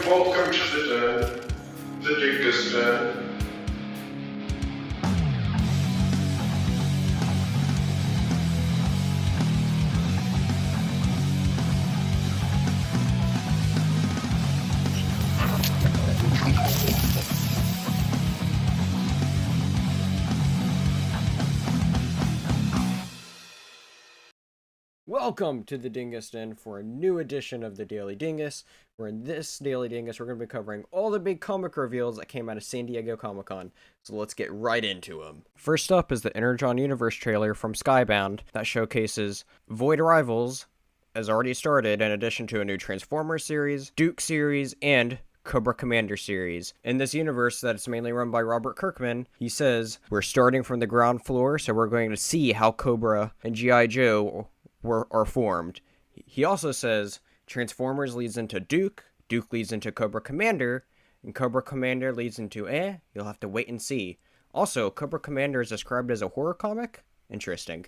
Welcome to the Dingus Den. Welcome to the Dingus Den for a new edition of the Daily Dingus, where in this Daily Dingus we're going to be covering all the big comic reveals that came out of San Diego Comic-Con, so let's get right into them. First up is the Energon Universe trailer from Skybound that showcases Void Rivals, has already started, in addition to a new Transformers series, Duke series, and Cobra Commander series. In this universe that's mainly run by Robert Kirkman, he says, we're starting from the ground floor, so we're going to see how Cobra and G.I. Joe are formed. He also says Transformers leads into Duke, Duke leads into Cobra Commander, and Cobra Commander leads into you'll have to wait and see. Also, Cobra Commander is described as a horror comic? Interesting.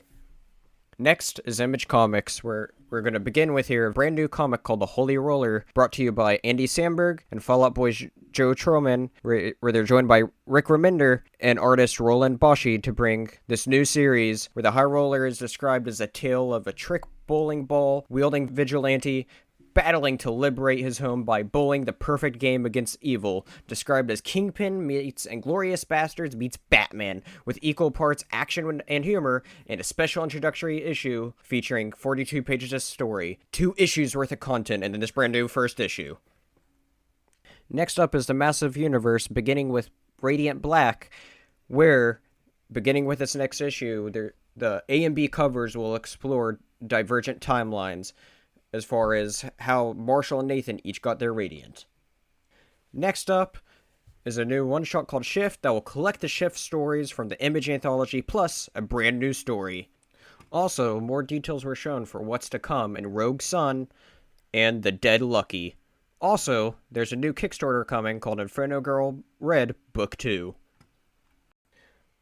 Next is Image Comics, where we're going to begin with here a brand new comic called The Holy Roller, brought to you by Andy Samberg and Fall Out Boy's Joe Trollman, where they're joined by Rick Remender and artist Roland Boschi to bring this new series, where the High Roller is described as a tale of a trick bowling ball wielding vigilante battling to liberate his home by bowling the perfect game against evil, described as Kingpin meets Inglourious Basterds meets Batman, with equal parts action and humor, and a special introductory issue featuring 42 pages of story, 2 issues worth of content in this brand new first issue. Next up is the Massive Universe, beginning with Radiant Black, where, beginning with this next issue, the A and B covers will explore divergent timelines, as far as how Marshall and Nathan each got their Radiant. Next up is a new one-shot called Shift that will collect the Shift stories from the Image Anthology, plus a brand new story. Also, more details were shown for what's to come in Rogue Sun and The Dead Lucky. Also, there's a new Kickstarter coming called Inferno Girl Red Book 2.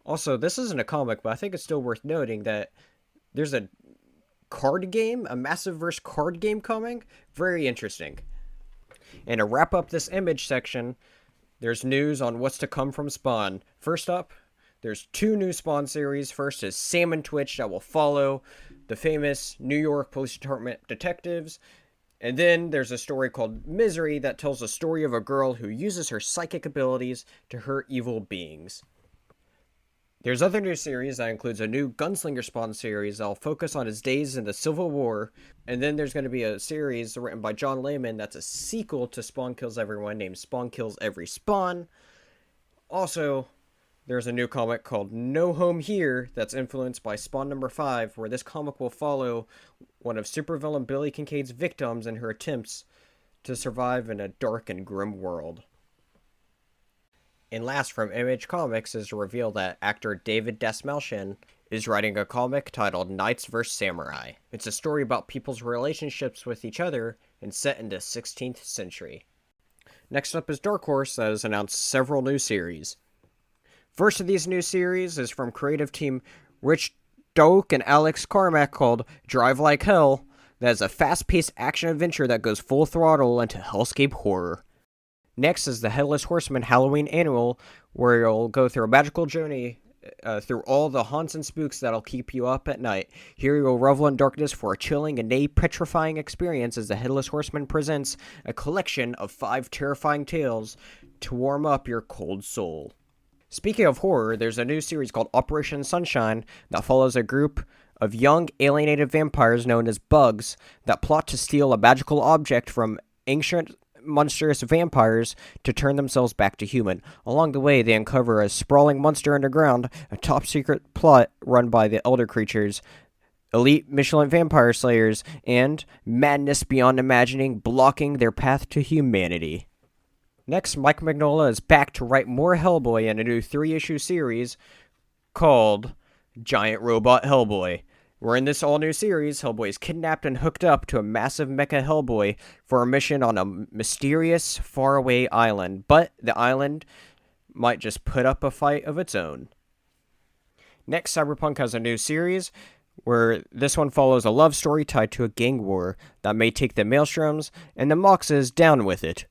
Also, this isn't a comic, but I think it's still worth noting that there's a card game, a Massive-verse card game coming. Very interesting. And to wrap up this Image section, there's news on what's to come from Spawn. First up, there's 2 new Spawn series. First is Salmon Twitch, that will follow the famous New York Police Department detectives. And then there's a story called Misery that tells the story of a girl who uses her psychic abilities to hurt evil beings. There's other new series that includes a new Gunslinger Spawn series that'll focus on his days in the Civil War, and then there's going to be a series written by John Layman that's a sequel to Spawn Kills Everyone named Spawn Kills Every Spawn. Also, there's a new comic called No Home Here that's influenced by Spawn number 5, where this comic will follow one of supervillain Billy Kincaid's victims in her attempts to survive in a dark and grim world. And last from Image Comics is to reveal that actor David Dastmalchian is writing a comic titled Knights vs. Samurai. It's a story about people's relationships with each other and set in the 16th century. Next up is Dark Horse that has announced several new series. First of these new series is from creative team Rich Doak and Alex Carmack called Drive Like Hell, that is a fast-paced action-adventure that goes full throttle into hellscape horror. Next is the Headless Horseman Halloween Annual, where you'll go through a magical journey through all the haunts and spooks that'll keep you up at night. Here you'll revel in darkness for a chilling and nay petrifying experience as the Headless Horseman presents a collection of 5 terrifying tales to warm up your cold soul. Speaking of horror, there's a new series called Operation Sunshine that follows a group of young alienated vampires known as Bugs that plot to steal a magical object from ancient monstrous vampires to turn themselves back to human. Along the way, they uncover a sprawling monster underground, a top-secret plot run by the Elder Creatures, elite Michelin vampire slayers, and madness beyond imagining blocking their path to humanity. Next, Mike Mignola is back to write more Hellboy in a new 3-issue series called Giant Robot Hellboy. Where in this all-new series, Hellboy is kidnapped and hooked up to a massive mecha Hellboy for a mission on a mysterious, faraway island, but the island might just put up a fight of its own. Next, Cyberpunk has a new series, where this one follows a love story tied to a gang war that may take the Maelstroms and the Moxes down with it.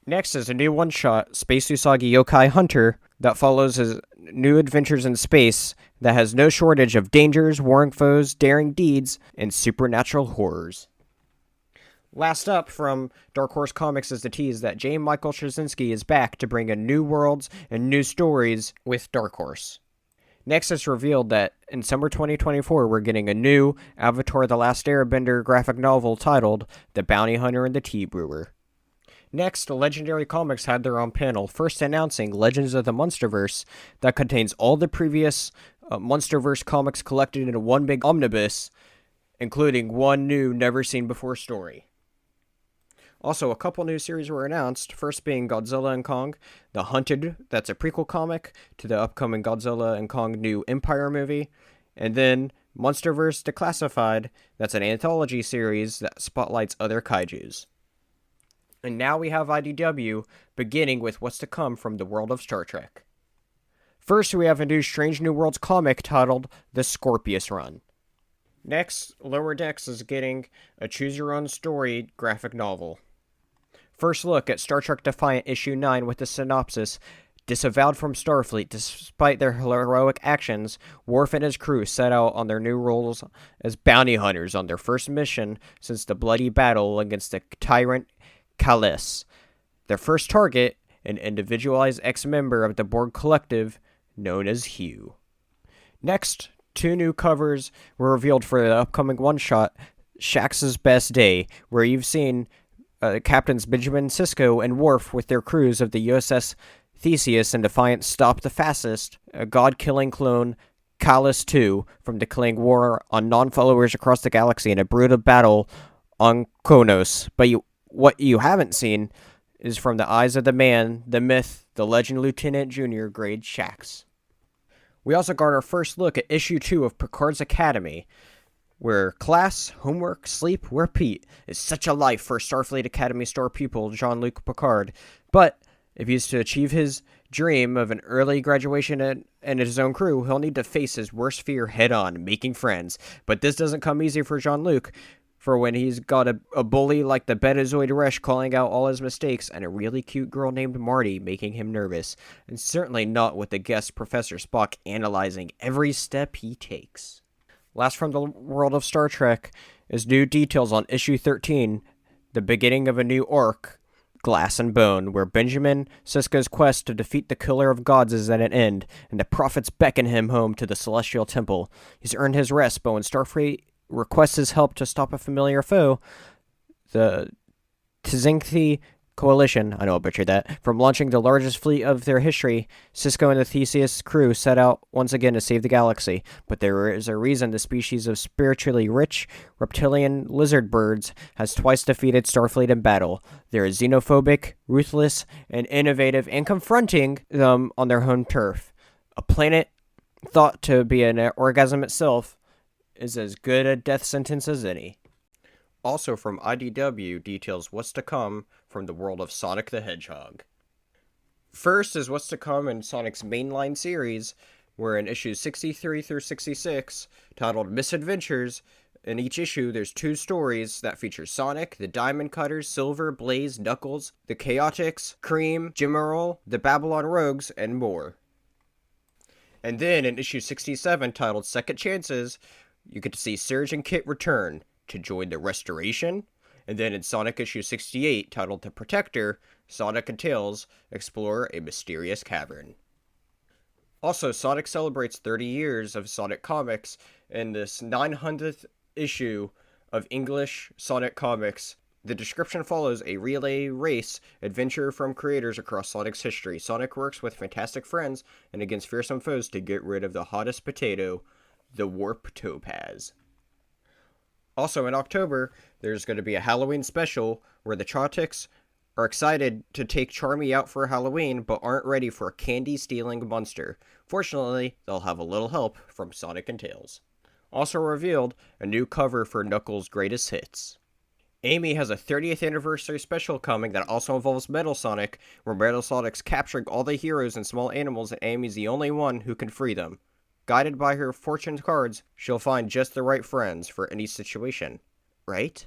Next is a new one-shot, Space Usagi Yokai Hunter, that follows his new adventures in space that has no shortage of dangers, warring foes, daring deeds, and supernatural horrors. Last up from Dark Horse Comics is the tease that J. Michael Straczynski is back to bring in new worlds and new stories with Dark Horse. Next, it's revealed that in summer 2024, we're getting a new Avatar The Last Airbender graphic novel titled The Bounty Hunter and the Tea Brewer. Next, Legendary Comics had their own panel, first announcing Legends of the Monsterverse that contains all the previous Monsterverse comics collected in one big omnibus, including one new never-seen-before story. Also, a couple new series were announced, first being Godzilla and Kong, The Hunted, that's a prequel comic to the upcoming Godzilla and Kong new Empire movie, and then Monsterverse Declassified, that's an anthology series that spotlights other kaijus. And now we have IDW, beginning with what's to come from the world of Star Trek. First, we have a new Strange New Worlds comic titled The Scorpius Run. Next, Lower Decks is getting a choose-your-own-story graphic novel. First look at Star Trek Defiant issue 9 with the synopsis: disavowed from Starfleet despite their heroic actions, Worf and his crew set out on their new roles as bounty hunters on their first mission since the bloody battle against the tyrant Kallus. Their first target, an individualized ex-member of the Borg Collective known as Hugh. Next, 2 new covers were revealed for the upcoming one-shot, Shax's Best Day, where you've seen Captains Benjamin Sisko and Worf with their crews of the USS Theseus and Defiant stop the fascist, a god-killing clone, Kallus II, from declaring war on non-followers across the galaxy in a brutal battle on Kronos. But what you haven't seen is from the eyes of the man, the myth, the legend Lieutenant Junior grade Shax. We also got our first look at issue 2 of Picard's Academy, where class, homework, sleep, repeat is such a life for Starfleet Academy star pupil Jean-Luc Picard. But if he's to achieve his dream of an early graduation and his own crew, he'll need to face his worst fear head-on, making friends. But this doesn't come easy for Jean-Luc, for when he's got a bully like the Betazoid Resh calling out all his mistakes, and a really cute girl named Marty making him nervous, and certainly not with the guest Professor Spock analyzing every step he takes. Last from the world of Star Trek is new details on issue 13, the beginning of a new arc, Glass and Bone, where Benjamin Sisko's quest to defeat the Killer of Gods is at an end, and the prophets beckon him home to the Celestial Temple. He's earned his rest, but when Starfleet requests his help to stop a familiar foe, the Tzingthi Coalition, I know I butchered that, from launching the largest fleet of their history, Sisko and the Theseus crew set out once again to save the galaxy. But there is a reason the species of spiritually rich reptilian lizard birds has twice defeated Starfleet in battle. They are xenophobic, ruthless, and innovative, and confronting them on their home turf. A planet thought to be an orgasm itself is as good a death sentence as any. Also from IDW details what's to come from the world of Sonic the Hedgehog. First is what's to come in Sonic's mainline series, where in issues 63 through 66, titled Misadventures, in each issue there's 2 stories that feature Sonic, the Diamond Cutters, Silver, Blaze, Knuckles, the Chaotix, Cream, Jimarol, the Babylon Rogues, and more. And then in issue 67, titled Second Chances, you get to see Surge and Kit return to join the Restoration, and then in Sonic issue 68, titled The Protector, Sonic and Tails explore a mysterious cavern. Also, Sonic celebrates 30 years of Sonic comics in this 900th issue of English Sonic comics. The description follows a relay race adventure from creators across Sonic's history. Sonic works with fantastic friends and against fearsome foes to get rid of the hottest potato, the Warp Topaz. Also in October, there's going to be a Halloween special where the Chaotix are excited to take Charmy out for Halloween but aren't ready for a candy-stealing monster. Fortunately, they'll have a little help from Sonic and Tails. Also revealed, a new cover for Knuckles' Greatest Hits. Amy has a 30th anniversary special coming that also involves Metal Sonic, where Metal Sonic's capturing all the heroes and small animals and Amy's the only one who can free them. Guided by her fortune cards, she'll find just the right friends for any situation. Right?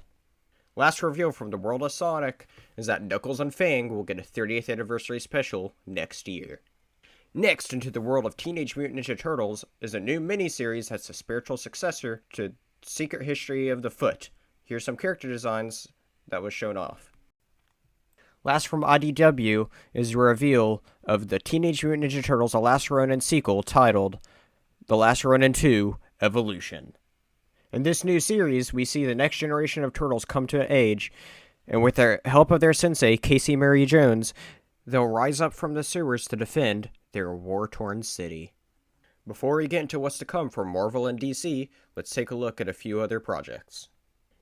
Last reveal from the world of Sonic is that Knuckles and Fang will get a 30th anniversary special next year. Next, into the world of Teenage Mutant Ninja Turtles is a new miniseries that's a spiritual successor to Secret History of the Foot. Here's some character designs that was shown off. Last from IDW is a reveal of the Teenage Mutant Ninja Turtles The Last Ronin sequel titled The Last Ronin 2 Evolution. In this new series, we see the next generation of turtles come to age, and with the help of their sensei, Casey Mary Jones, they'll rise up from the sewers to defend their war-torn city. Before we get into what's to come from Marvel and DC, let's take a look at a few other projects.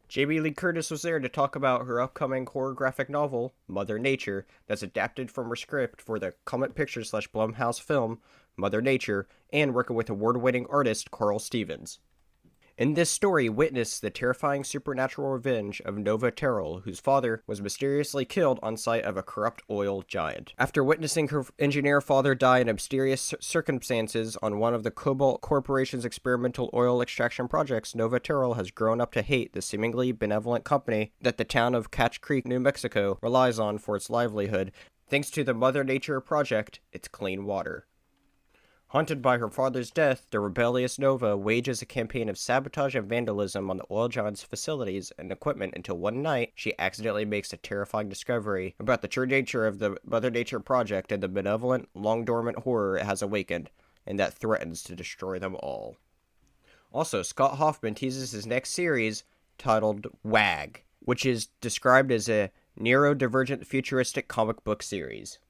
Jamie Lee Curtis was there to talk about her upcoming horror graphic novel, Mother Nature, that's adapted from her script for the Comet Pictures / Blumhouse film, Mother Nature, and working with award-winning artist Carl Stevens. In this story, witness the terrifying supernatural revenge of Nova Terrell, whose father was mysteriously killed on sight of a corrupt oil giant. After witnessing her engineer father die in mysterious circumstances on one of the Cobalt Corporation's experimental oil extraction projects, Nova Terrell has grown up to hate the seemingly benevolent company that the town of Catch Creek, New Mexico, relies on for its livelihood, thanks to the Mother Nature project, its clean water. Haunted by her father's death, the rebellious Nova wages a campaign of sabotage and vandalism on the oil giant's facilities and equipment until one night she accidentally makes a terrifying discovery about the true nature of the Mother Nature project and the benevolent, long-dormant horror it has awakened, and that threatens to destroy them all. Also, Scott Hoffman teases his next series, titled WAG, which is described as a neurodivergent futuristic comic book series.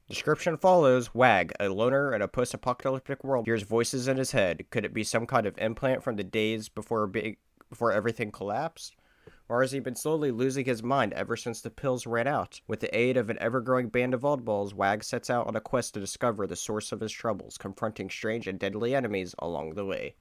Description follows. WAG, a loner in a post-apocalyptic world, hears voices in his head. Could it be some kind of implant from the days before everything collapsed? Or has he been slowly losing his mind ever since the pills ran out? With the aid of an ever-growing band of oddballs, WAG sets out on a quest to discover the source of his troubles, confronting strange and deadly enemies along the way.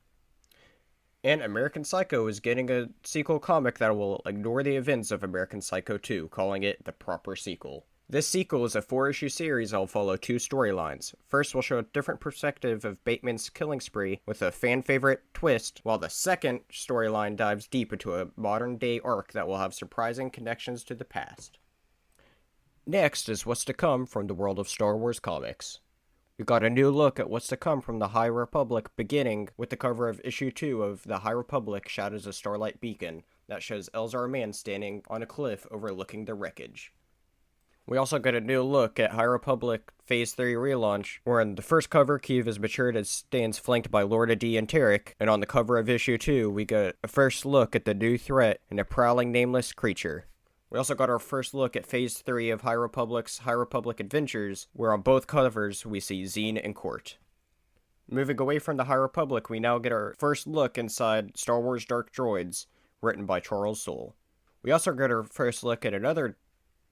And American Psycho is getting a sequel comic that will ignore the events of American Psycho 2, calling it the proper sequel. This sequel is a 4-issue series that will follow 2 storylines. First, we'll show a different perspective of Bateman's killing spree with a fan-favorite twist, while the second storyline dives deep into a modern-day arc that will have surprising connections to the past. Next is what's to come from the world of Star Wars comics. We got a new look at what's to come from the High Republic, beginning with the cover of issue 2 of the High Republic Shadows of Starlight Beacon, that shows Elzar Mann standing on a cliff overlooking the wreckage. We also got a new look at High Republic Phase 3 relaunch, where in the first cover, Kiev is matured and stands flanked by Lorna D and Tarek, and on the cover of issue 2, we got a first look at the new threat and a prowling nameless creature. We also got our first look at Phase 3 of High Republic's High Republic Adventures, where on both covers we see Zine and Court. Moving away from the High Republic, we now get our first look inside Star Wars Dark Droids, written by Charles Soule. We also get our first look at another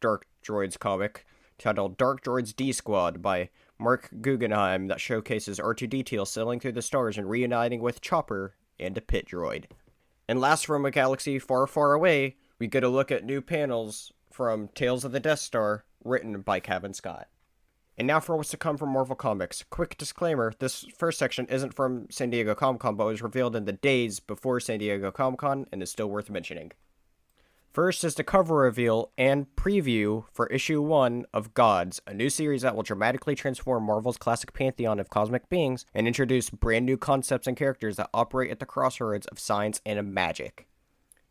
Dark Droids comic titled Dark Droids D-Squad by Mark Guggenheim that showcases R2-D2 sailing through the stars and reuniting with Chopper and a pit droid. And last from a galaxy far, far away, we get a look at new panels from Tales of the Death Star, written by Kevin Scott. And now for what's to come from Marvel Comics. Quick disclaimer, this first section isn't from San Diego Comic-Con, but was revealed in the days before San Diego Comic-Con and is still worth mentioning. First is the cover reveal and preview for issue 1 of Gods, a new series that will dramatically transform Marvel's classic pantheon of cosmic beings and introduce brand new concepts and characters that operate at the crossroads of science and of magic.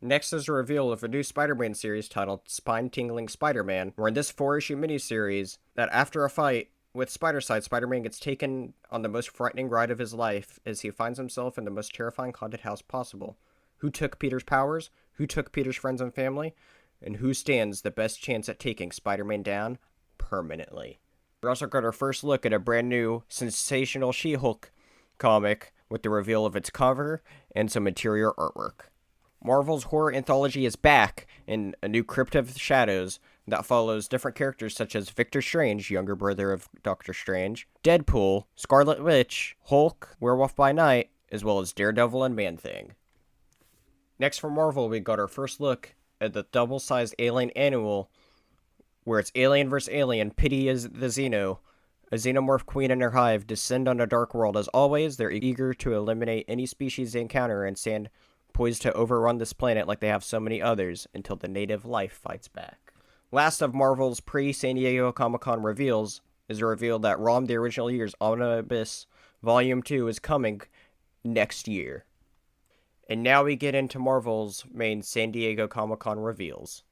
Next is a reveal of a new Spider-Man series titled Spine-Tingling Spider-Man, where in this 4-issue miniseries, that after a fight with Spider-Side, Spider-Man gets taken on the most frightening ride of his life as he finds himself in the most terrifying haunted house possible. Who took Peter's powers? Who took Peter's friends and family? And who stands the best chance at taking Spider-Man down permanently? We also got our first look at a brand new sensational She-Hulk comic with the reveal of its cover and some interior artwork. Marvel's horror anthology is back in a new Crypt of Shadows that follows different characters such as Victor Strange, younger brother of Doctor Strange, Deadpool, Scarlet Witch, Hulk, Werewolf by Night, as well as Daredevil and Man-Thing. Next for Marvel, we got our first look at the double-sized Alien Annual, where it's Alien vs. Alien, Pity is the Xeno. A xenomorph queen and her hive descend on a dark world. As always, they're eager to eliminate any species they encounter and stand poised to overrun this planet like they have so many others until the native life fights back. Last of Marvel's pre-San Diego Comic-Con reveals is a reveal that ROM the Original Years Omnibus Volume 2 is coming next year. And now we get into Marvel's main San Diego Comic-Con reveals.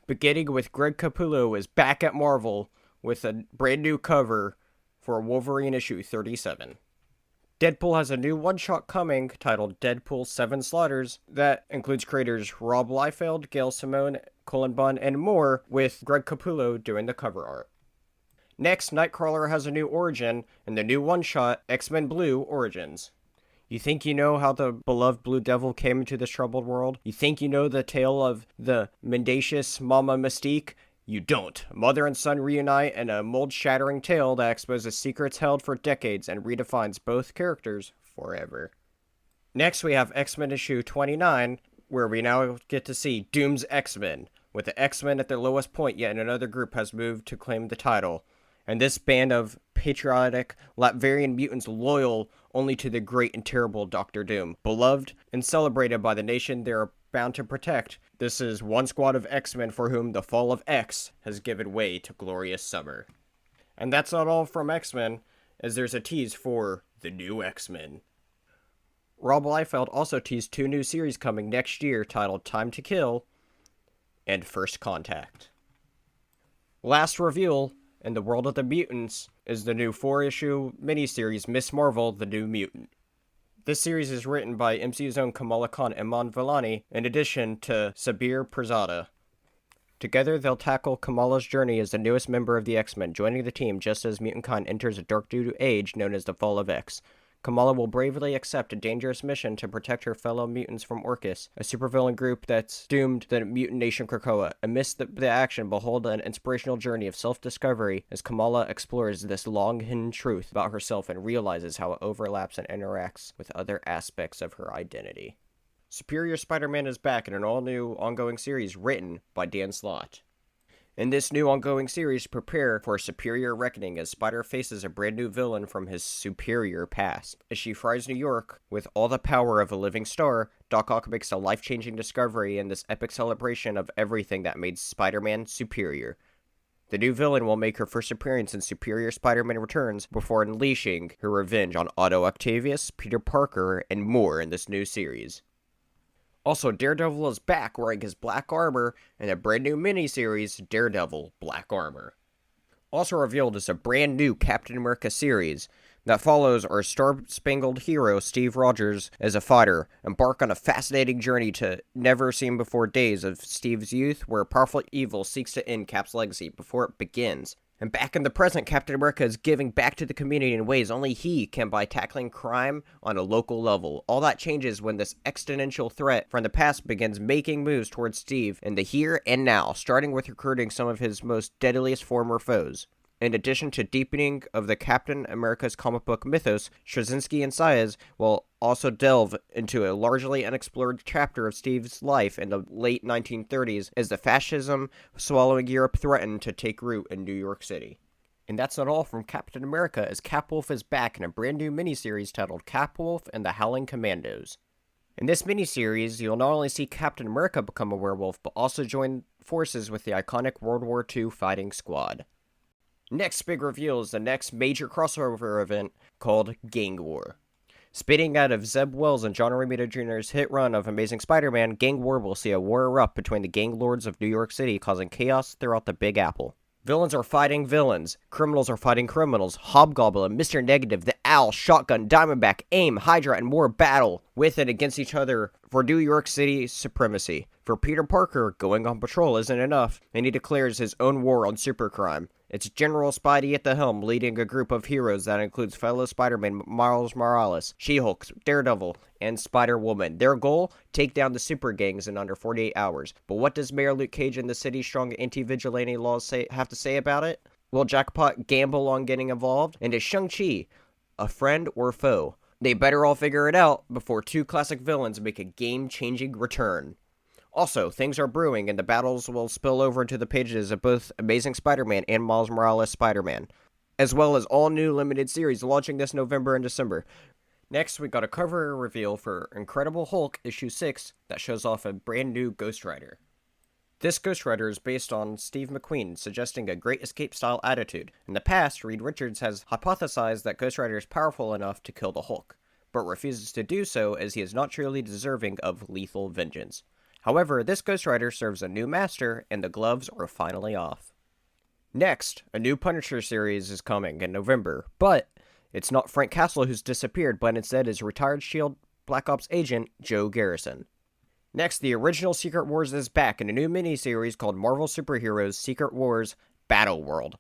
Beginning with Greg Capullo is back at Marvel with a brand new cover for Wolverine issue 37. Deadpool has a new one-shot coming titled Deadpool 7 Slaughters that includes creators Rob Liefeld, Gail Simone, Cullen Bunn, and more, with Greg Capullo doing the cover art. Next, Nightcrawler has a new origin in the new one-shot X-Men Blue Origins. You think you know how the beloved Blue Devil came into this troubled world? You think you know the tale of the mendacious Mama Mystique? You don't. Mother and son reunite in a mold-shattering tale that exposes secrets held for decades and redefines both characters forever. Next, we have X-Men issue 29, where we now get to see Doom's X-Men. With the X-Men at their lowest point, yet another group has moved to claim the title. And this band of patriotic Latvian mutants loyal only to the great and terrible Dr. Doom. Beloved and celebrated by the nation they are bound to protect, this is one squad of X-Men for whom the fall of X has given way to glorious summer. And that's not all from X-Men, as there's a tease for the new X-Men. Rob Liefeld also teased 2 new series coming next year titled Time to Kill and First Contact. Last reveal in the world of the mutants is the new 4-issue miniseries Miss Marvel, The New Mutant. This series is written by MCU's own Kamala Khan and Iman Vellani, in addition to Sabir Pirzada. Together, they'll tackle Kamala's journey as the newest member of the X-Men, joining the team just as mutantkind enters a dark new age known as the Fall of X. Kamala will bravely accept a dangerous mission to protect her fellow mutants from Orcus, a supervillain group that's doomed the mutant nation Krakoa. Amidst the action, behold an inspirational journey of self-discovery as Kamala explores this long-hidden truth about herself and realizes how it overlaps and interacts with other aspects of her identity. Superior Spider-Man is back in an all-new ongoing series written by Dan Slott. In this new ongoing series, prepare for a superior reckoning as Spider faces a brand new villain from his superior past. As she fries New York with all the power of a living star, Doc Ock makes a life-changing discovery in this epic celebration of everything that made Spider-Man superior. The new villain will make her first appearance in Superior Spider-Man Returns before unleashing her revenge on Otto Octavius, Peter Parker, and more in this new series. Also, Daredevil is back wearing his black armor in a brand new miniseries, Daredevil Black Armor. Also revealed is a brand new Captain America series that follows our star-spangled hero Steve Rogers as a fighter embark on a fascinating journey to never-seen-before days of Steve's youth where powerful evil seeks to end Cap's legacy before it begins. And back in the present, Captain America is giving back to the community in ways only he can by tackling crime on a local level. All that changes when this existential threat from the past begins making moves towards Steve in the here and now, starting with recruiting some of his most deadliest former foes. In addition to deepening of the Captain America's comic book mythos, Straczynski and Saez will also delve into a largely unexplored chapter of Steve's life in the late 1930s as the fascism swallowing Europe threatened to take root in New York City. And that's not all from Captain America, as Capwolf is back in a brand new miniseries titled Capwolf and the Howling Commandos. In this miniseries, you'll not only see Captain America become a werewolf, but also join forces with the iconic World War II fighting squad. Next big reveal is the next major crossover event called Gang War. Spitting out of Zeb Wells and John Romita Jr.'s hit run of Amazing Spider-Man, Gang War will see a war erupt between the gang lords of New York City, causing chaos throughout the Big Apple. Villains are fighting villains, criminals are fighting criminals, Hobgoblin, Mr. Negative, the Owl, Shotgun, Diamondback, AIM, Hydra, and more battle with and against each other for New York City supremacy. For Peter Parker, going on patrol isn't enough, and he declares his own war on supercrime. It's General Spidey at the helm, leading a group of heroes that includes fellow Spider-Man Miles Morales, She-Hulk, Daredevil, and Spider-Woman. Their goal? Take down the super gangs in under 48 hours. But what does Mayor Luke Cage and the city's strong anti-vigilante laws have to say about it? Will Jackpot gamble on getting involved? And is Shang-Chi a friend or foe? They better all figure it out before 2 classic villains make a game-changing return. Also, things are brewing, and the battles will spill over into the pages of both Amazing Spider-Man and Miles Morales Spider-Man, as well as all new limited series launching this November and December. Next, we got a cover reveal for Incredible Hulk issue 6 that shows off a brand new Ghost Rider. This Ghost Rider is based on Steve McQueen, suggesting a Great Escape-style attitude. In the past, Reed Richards has hypothesized that Ghost Rider is powerful enough to kill the Hulk, but refuses to do so as he is not truly deserving of lethal vengeance. However, this Ghost Rider serves a new master, and the gloves are finally off. Next, a new Punisher series is coming in November, but it's not Frank Castle who's disappeared, but instead is retired S.H.I.E.L.D. Black Ops agent Joe Garrison. Next, the original Secret Wars is back in a new miniseries called Marvel Superheroes Secret Wars Battle World.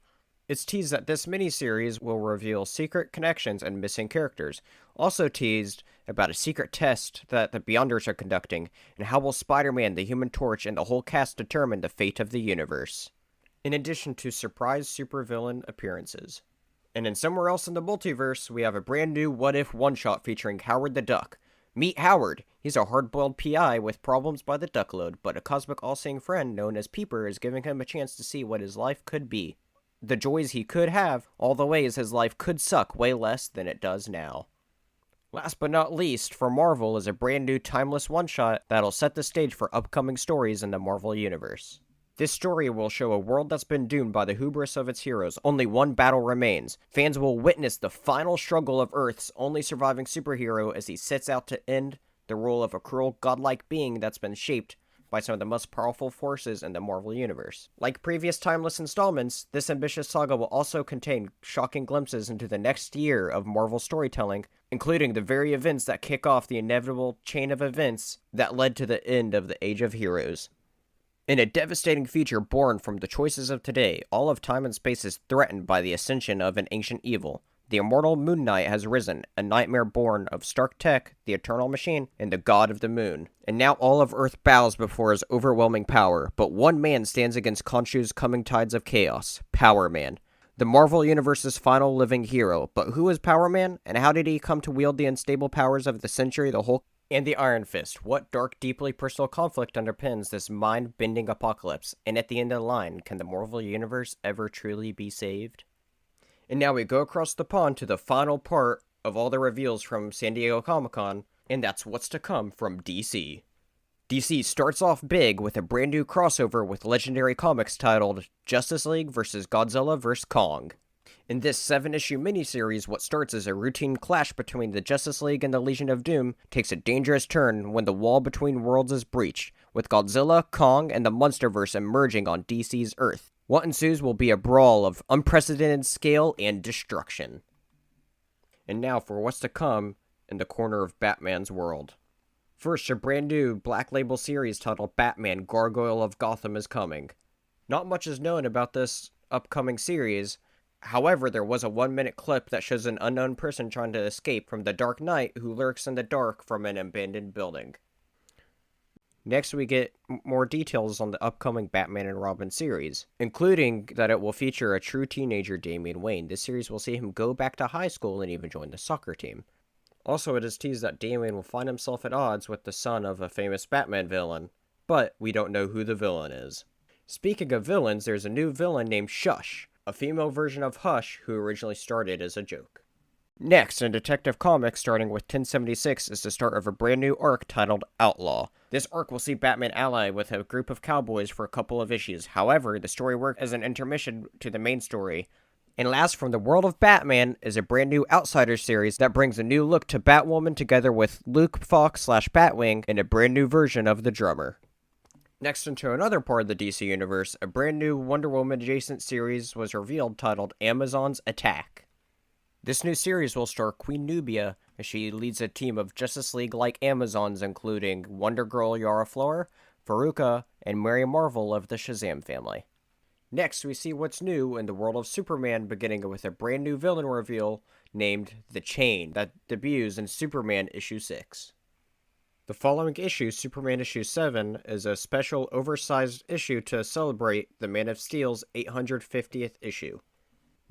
It's teased that this miniseries will reveal secret connections and missing characters. Also teased about a secret test that the Beyonders are conducting, and how will Spider-Man, the Human Torch, and the whole cast determine the fate of the universe. In addition to surprise supervillain appearances. And in somewhere else in the multiverse, we have a brand new What If one-shot featuring Howard the Duck. Meet Howard. He's a hard-boiled PI with problems by the duckload, but a cosmic all-seeing friend known as Peeper is giving him a chance to see what his life could be. The joys he could have, all the ways his life could suck way less than it does now. Last but not least, for Marvel is a brand new timeless one-shot that'll set the stage for upcoming stories in the Marvel Universe. This story will show a world that's been doomed by the hubris of its heroes. Only one battle remains. Fans will witness the final struggle of Earth's only surviving superhero as he sets out to end the rule of a cruel, godlike being that's been shaped by some of the most powerful forces in the Marvel Universe. Like previous timeless installments, this ambitious saga will also contain shocking glimpses into the next year of Marvel storytelling, including the very events that kick off the inevitable chain of events that led to the end of the Age of Heroes. In a devastating feature born from the choices of today, all of time and space is threatened by the ascension of an ancient evil. The immortal Moon Knight has risen, a nightmare born of Stark Tech, the Eternal Machine, and the God of the Moon. And now all of Earth bows before his overwhelming power, but one man stands against Khonshu's coming tides of chaos, Power Man. The Marvel Universe's final living hero, but who is Power Man, and how did he come to wield the unstable powers of the Century, the Hulk, and the Iron Fist? What dark, deeply personal conflict underpins this mind-bending apocalypse? And at the end of the line, can the Marvel Universe ever truly be saved? And now we go across the pond to the final part of all the reveals from San Diego Comic-Con, and that's what's to come from DC. DC starts off big with a brand new crossover with Legendary Comics titled Justice League vs. Godzilla vs. Kong. In this 7-issue miniseries, what starts as a routine clash between the Justice League and the Legion of Doom takes a dangerous turn when the wall between worlds is breached, with Godzilla, Kong, and the Monsterverse emerging on DC's Earth. What ensues will be a brawl of unprecedented scale and destruction. And now for what's to come in the corner of Batman's world. First, a brand new Black Label series titled Batman Gargoyle of Gotham is coming. Not much is known about this upcoming series. However, there was a 1-minute clip that shows an unknown person trying to escape from the Dark Knight who lurks in the dark from an abandoned building. Next, we get more details on the upcoming Batman and Robin series, including that it will feature a true teenager, Damian Wayne. This series will see him go back to high school and even join the soccer team. Also, it is teased that Damian will find himself at odds with the son of a famous Batman villain, but we don't know who the villain is. Speaking of villains, there's a new villain named Shush, a female version of Hush who originally started as a joke. Next, in Detective Comics, starting with 1076, is the start of a brand new arc titled Outlaw. This arc will see Batman ally with a group of cowboys for a couple of issues. However, the story works as an intermission to the main story. And last, from the world of Batman, is a brand new Outsiders series that brings a new look to Batwoman together with Luke Fox/Batwing and a brand new version of the drummer. Next, into another part of the DC Universe, a brand new Wonder Woman adjacent series was revealed titled Amazon's Attack. This new series will star Queen Nubia as she leads a team of Justice League-like Amazons including Wonder Girl Yara Flor, Veruca, and Mary Marvel of the Shazam family. Next, we see what's new in the world of Superman, beginning with a brand new villain reveal named The Chain that debuts in Superman issue 6. The following issue, Superman issue 7, is a special oversized issue to celebrate the Man of Steel's 850th issue.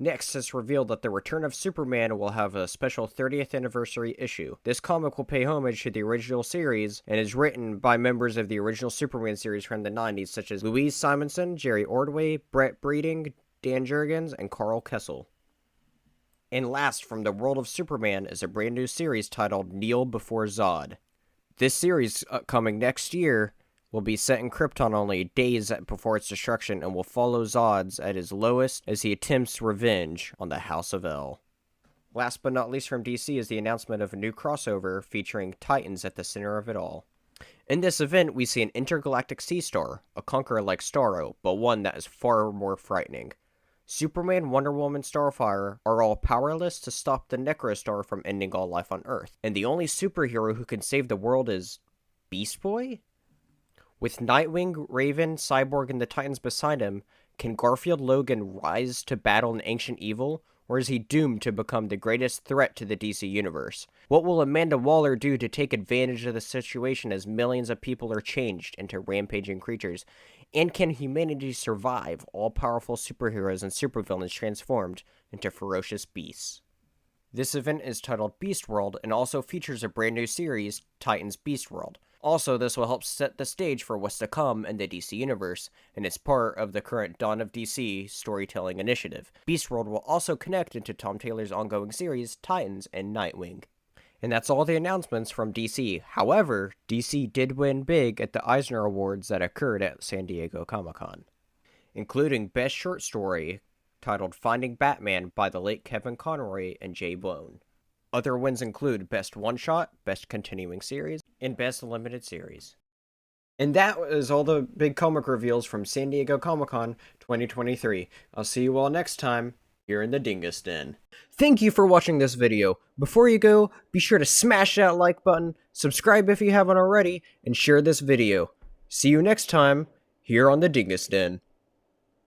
Next, it's revealed that the Return of Superman will have a special 30th anniversary issue. This comic will pay homage to the original series and is written by members of the original Superman series from the 90s, such as Louise Simonson, Jerry Ordway, Brett Breeding, Dan Jurgens, and Carl Kessel. And last, from the world of Superman, is a brand new series titled Kneel Before Zod. This series, coming next year, will be set in Krypton only days before its destruction and will follow Zod's at his lowest as he attempts revenge on the House of El. Last but not least from DC is the announcement of a new crossover featuring Titans at the center of it all. In this event, we see an intergalactic sea star, a conqueror like Starro, but one that is far more frightening. Superman, Wonder Woman, Starfire are all powerless to stop the Necrostar from ending all life on Earth, and the only superhero who can save the world is Beast Boy? With Nightwing, Raven, Cyborg, and the Titans beside him, can Garfield Logan rise to battle an ancient evil, or is he doomed to become the greatest threat to the DC Universe? What will Amanda Waller do to take advantage of the situation as millions of people are changed into rampaging creatures? And can humanity survive all-powerful superheroes and supervillains transformed into ferocious beasts? This event is titled Beast World and also features a brand new series, Titans Beast World. Also, this will help set the stage for what's to come in the DC Universe, and is part of the current Dawn of DC storytelling initiative. Beast World will also connect into Tom Taylor's ongoing series, Titans and Nightwing. And that's all the announcements from DC. However, DC did win big at the Eisner Awards that occurred at San Diego Comic-Con, including Best Short Story, titled Finding Batman by the late Kevin Conroy and Jay Blown. Other wins include Best One-Shot, Best Continuing Series, and Best Limited Series. And that is all the big comic reveals from San Diego Comic-Con 2023. I'll see you all next time here in the Dingus Den. Thank you for watching this video. Before you go, be sure to smash that like button, subscribe if you haven't already, and share this video. See you next time here on the Dingus Den.